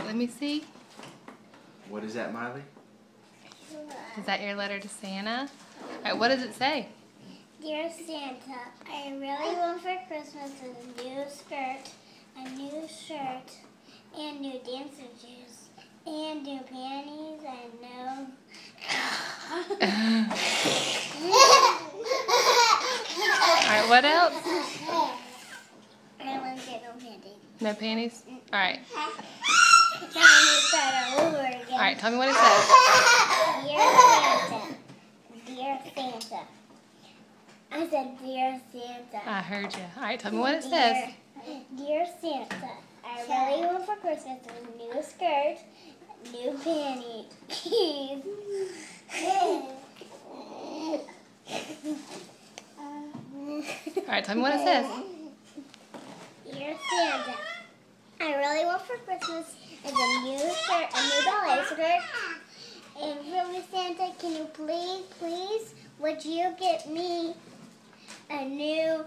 let me see. What is that, Miley? Is that your letter to Santa? All right, what does it say? Dear Santa, I really want for Christmas a new skirt, a new shirt, and new dancing shoes, and new panties, and no. All right, what else? I want to get no panties. No panties? All right. Tell me to start all over again. All right, tell me what it says. Dear Santa. Dear Santa. I said, Dear Santa. I heard you. All right, tell me what it says. Dear Santa, I really want for Christmas a new skirt, new panties. All right, tell me what it says. Dear Santa, I really want for Christmas is a new shirt, a new ballet skirt. And really, Santa, can you please, would you get me a new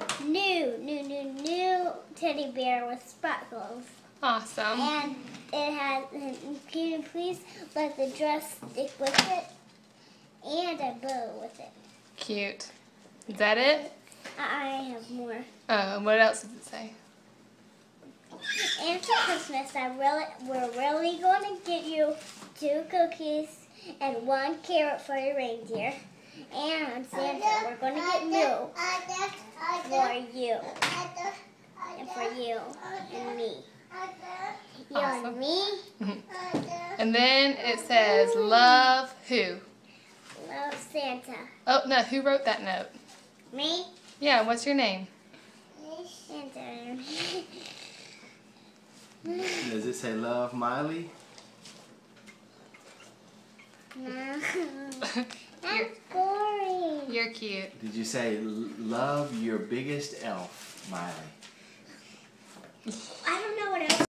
teddy bear with sparkles? Awesome. And it has, can you please let the dress stick with it? And a bow with it. Cute. Is that it? I have more. What else does it say? And for Christmas, we're really going to get you 2 cookies and 1 carrot for your reindeer. And Santa, we're going to get milk for you. And for you and me. You Awesome. and me. And then it says, love who? Love Santa. Oh, no, who wrote that note? Me? Yeah, what's your name? Santa. Does it say love, Miley? No. That's boring. You're cute. Did you say love your biggest elf, Miley? I don't know what else.